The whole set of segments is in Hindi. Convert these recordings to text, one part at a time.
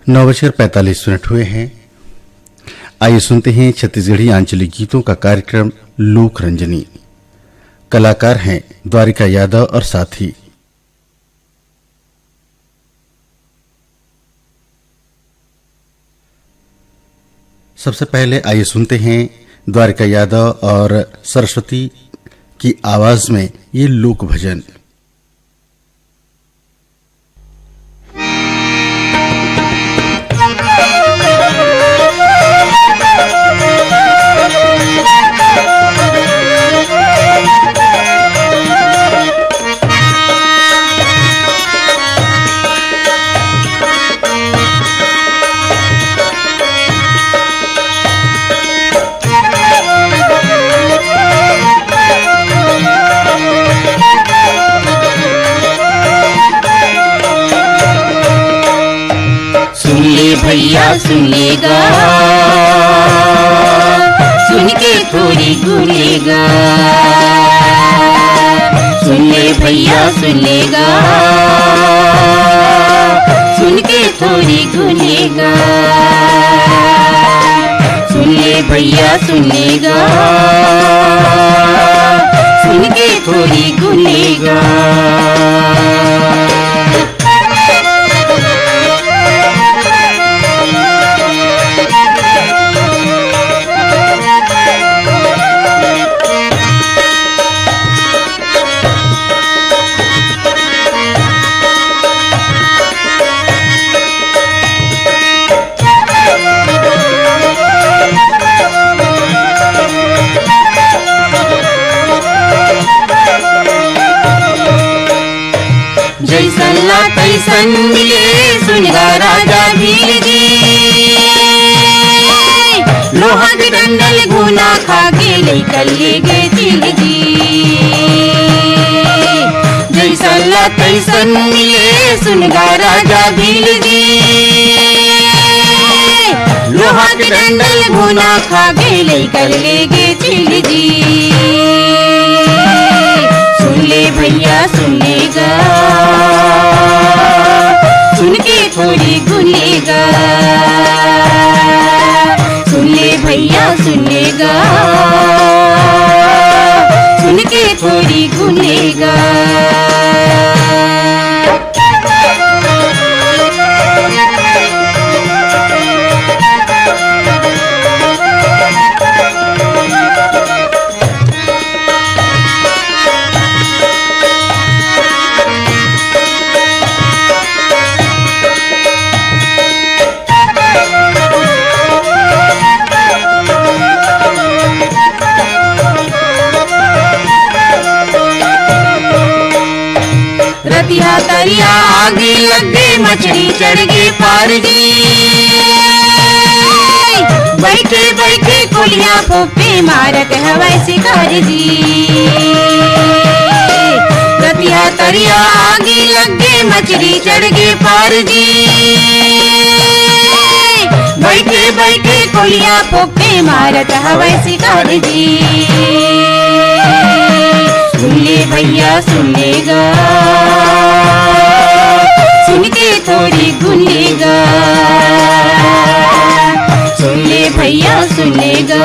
9:45 हुए हैं। आइए सुनते हैं छत्तीसगढ़ी आंचलिक गीतों का कार्यक्रम लोक रंजनी। कलाकार हैं द्वारिका यादव और साथी। सबसे पहले आइए सुनते हैं द्वारिका यादव और सरस्वती की आवाज में ये लोक भजन। भैया सुन लेगा, सुन के थोड़ी गुनेगा। सुन ले भैया सुन लेगा, सुन के थोड़ी गुनेगा। सुन ले भैया सुन लेगा, सुन के थोड़ी गुनेगा। जैसन ला तैसन मिले सुनगा राजा भील जी। लोहा के डंडल गुना खा के लेकर ले गए चिल जी। जैसन ला तैसन मिले सुनगा राजा भील जी। लोहा के डंडल गुना खा के लेकर ले गए चिल जी। सुन ले भैया सुन लेगा, सुन के थोड़ी गुनेगा। सुन ले भैया सुन लेगा, सुन के थोड़ी गुनेगा। रतिया तरिया आगे लग गए, मछली चढ़ गए पार जी। बैठे बैठे कोलियां फोपे मारत हवा शिकार जी। रतिया तरिया आगे लग गए, मछली चढ़ गए पार जी। बैठे बैठे कोलियां फोपे मारत हवा शिकार जी। सुन ले भैया सुन लेगा, सुन के थोड़ी गुनेगा। सुन ले भैया सुन लेगा,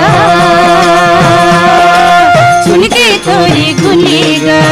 सुन के थोड़ी गुनेगा।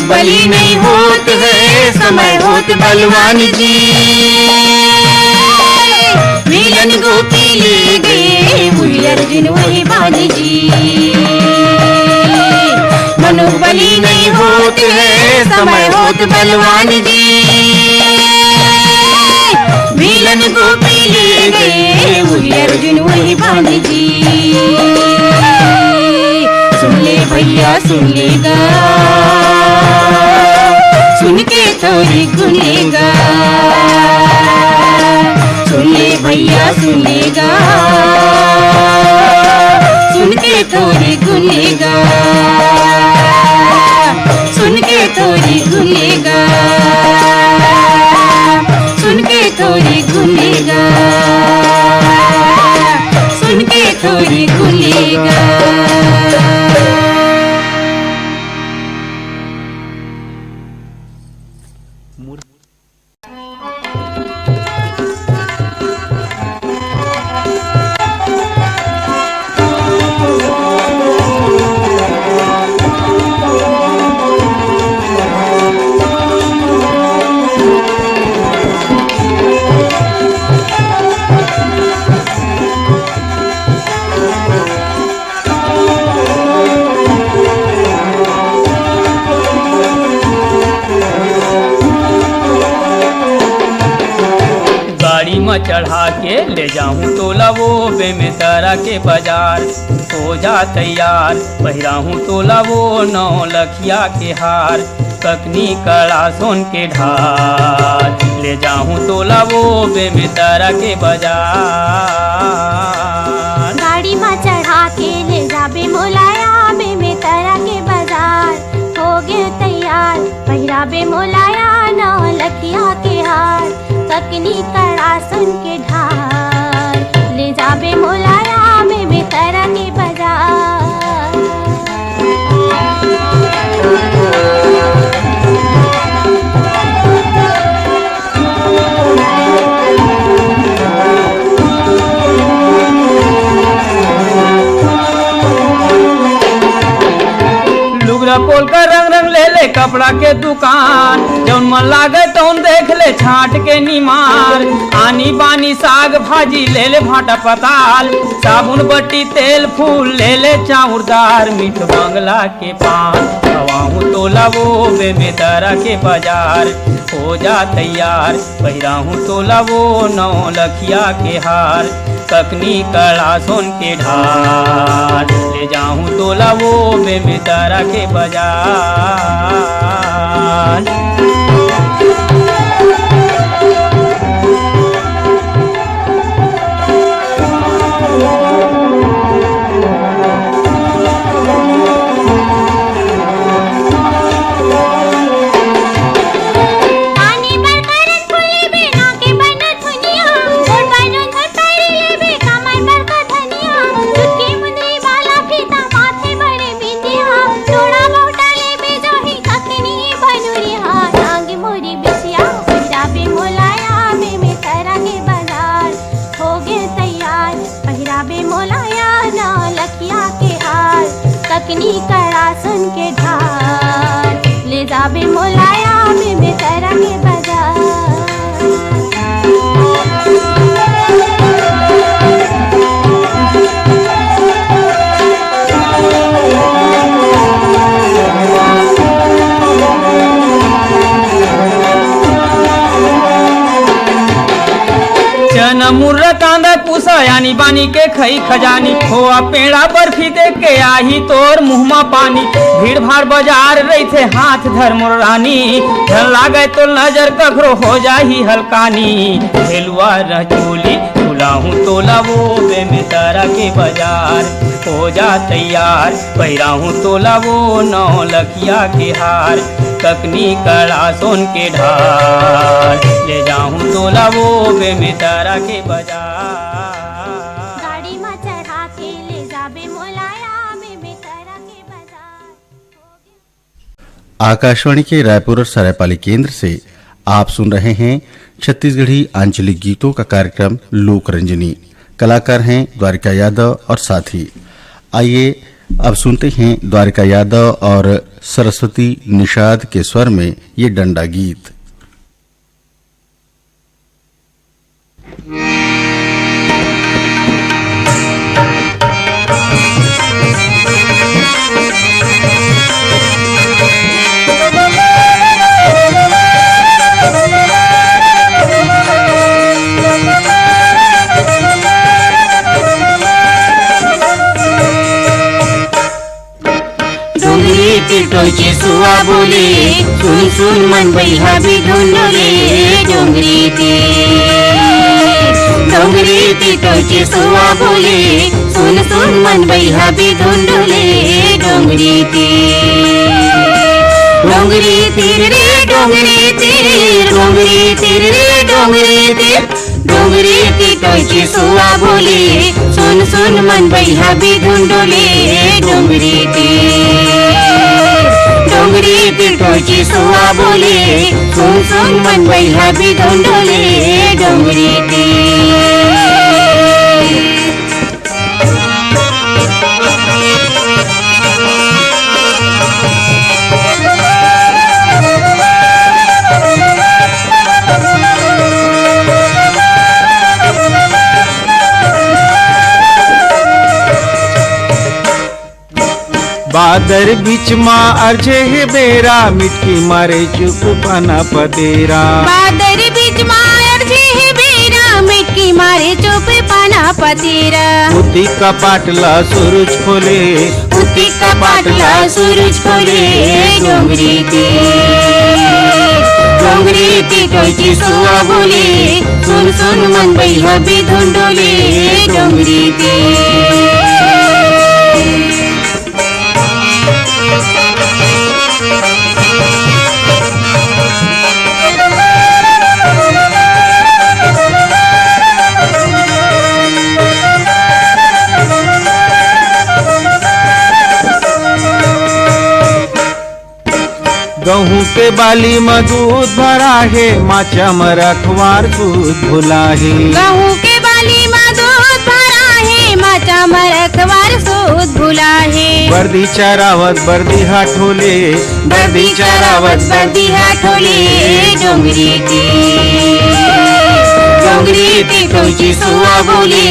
बली नहीं होत है समय होत बलवान जी। मिलन गोपी ले गए हुई अर्जुन वही बान जी। मनोबली नहीं होत है समय होत बलवान जी। मिलन गोपी ले गए हुई अर्जुन वही बान जी। सुन ले भैया सुन लेगा, सुन के थोड़ी गुनेगा। भैया सुनेगा, सुन के तोरी गुनेगा, सुन के तोरी गुनेगा, सुन के तोरी गुनेगा, सुन के तोरी गुनेगा। चढ़ा के ले जाऊं तोला वो बेमेतरा के बाजार, हो जा तैयार पहिराहूं तोला वो 9 लखिया के हार, ककनी कड़ा सोन के ढाल, ले जाऊं तोला वो बेमेतरा के बाजार। गाड़ी में चढ़ा के ले जाबे मोलाया बेमेतरा के बाजार, हो गए तैयार पहिराबे मोलाया 9 लखिया के हार, ककनी कड़ा सुन के ढाल, ले जाबे मोलाया बेमेतरा के बाजार। लुगरा पोल का रंग रंग ले ले कपड़ा के दुकान, जौन मन लागे तौन देख ले छाट के निमार, आनी बानी साग भाजी ले ले भाटा पताल, साबुन बट्टी तेल फूल ले ले चाउरदार, मीठ बंगला के पान खवाऊं तोला वो बेमेतरा के बाजार, हो जा तैयार पहिराहूं तोला वो 9 लखिया के हार, ककनी कड़ा सोन के ढाल, ले जाऊं तोला वो बेमेतरा के बाजार। ककनी कड़ा सुन के ढाल, ले जाबे मोलाया बेमेतरा के बाजार। चना मुर्रा कांदा पूसा यानी बानी के खई खजानी, खोआ पेड़ा बर्फी देख के आही तोर मुँहमा पानी, भीड़ भाड़ बाजार रही थे हाथ धर मोर रानी, धर लागे तो नजर कखरो हो जाही हल्कानी, झेलुआ रचोली बुलाहूं तोला वो बेमेतरा के बाजार, हो जा तैयार पहिराहूं तोला वो 9 लखिया के हार, ककनी कड़ा सोन के ढाल, ले जाऊं तोला वो बेमेतरा के बाजार। गाड़ी में चढ़ा के ले जाबे मोलाया बेमेतरा के बाजार। आकाशवाणी के रायपुर और सरायपाली केंद्र से आप सुन रहे हैं छत्तीसगढ़ी आंचलिक गीतों का कार्यक्रम लोक रंजनी। कलाकार हैं द्वारिका यादव और साथी। आइए अब सुनते हैं द्वारिका यादव और सरस्वती निषाद के स्वर में ये डंडा गीत। पिटोचे सुआ बोले सुन सुन मन बैहा भी ढूंढले डोंगरी तिटोची सुवा बोले सुन सुन मन बैहा भी धुंडले डोंगरी तीर रे डोंगरी तीर डोंगरी तीर रे डोंगरी तीर डोंगरी तिटोची सुवा बोले सुन सुन मन बैहा भी धुंडले डोंगरी तीर डोंगरी तिटोची सुवा बोले सुन सुन मन बैहा भी धुंडले डोंगरी तीर बादर बीच माँ अर्जे है बेरा मिटकी मारे चुप पाना पतेरा बादर बीच मायर जे है बेरा मिटकी मारे चुप पाना पतेरा उती का पाटला सूरज खोले उती का पाटला सूरज खोले डोंगरी तिटोची सुवा बोले सुन सुन मन बैहा भी धुंडोले डोंगरी तीर गहूँ के बाली में दूध भरा है माचा में रखवार दूध भुला है गहूँ के बाली में दूध भरा है माचा में रखवार सूद भुला है बर्दी चरावत बर्दी हाठोले बर्दी चरावत बर्दी हाठोले डोंगरी तिटोची सुवा बोले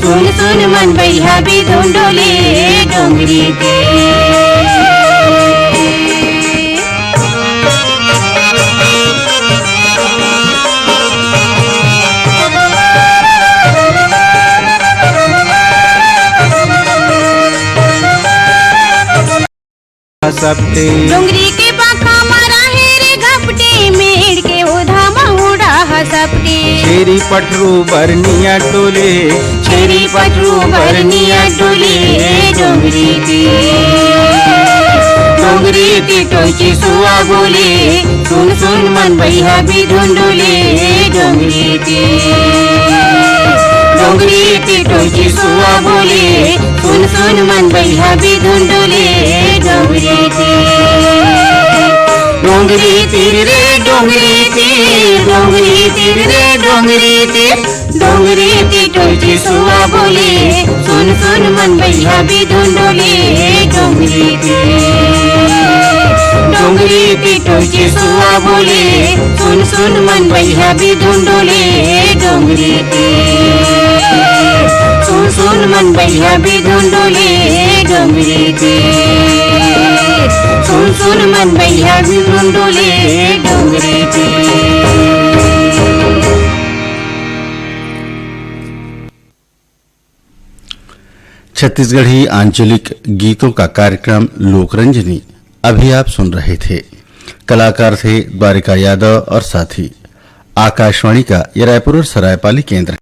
सुन सुन मन बैहा भी धुंडोले डोंगरी सबते डोंगरी के पाखा मारा है रे घपटे मेड़ के ओधा महुड़ा हसपटे छेरी पटरू बरनिया टोले छेरी पटरू बरनिया डोले डोंगरी तिटोची सुवा बोले सुन सुन मन बैहा भी धुंडोले डोंगरी तिटोची सुवा बोले सुन सुन मन बैहा भी धुंडोले डोंगरी तीर रे डोंगरी तीर डोंगरी तीर रे डोंगरी तीर डोंगरी तिटोची सुवा बोले सुन सुन मन बैहा भी धुंडोले डोंगरी तिटोची सुवा बोले सुन सुन मन बैहा भी धुंडोले डोंगरी सुन सुन मन बैहा भी धुंडोले डोंगरी सुन सुन मन बैहा भी धुंडोले डोंगरी छत्तीसगढ़ी आंचलिक गीतों का कार्यक्रम लोकरंजनी अभी आप सुन रहे थे। कलाकार थे द्वारिका यादव और साथी। आकाशवाणी का यह रायपुर और सरायपाली केंद्र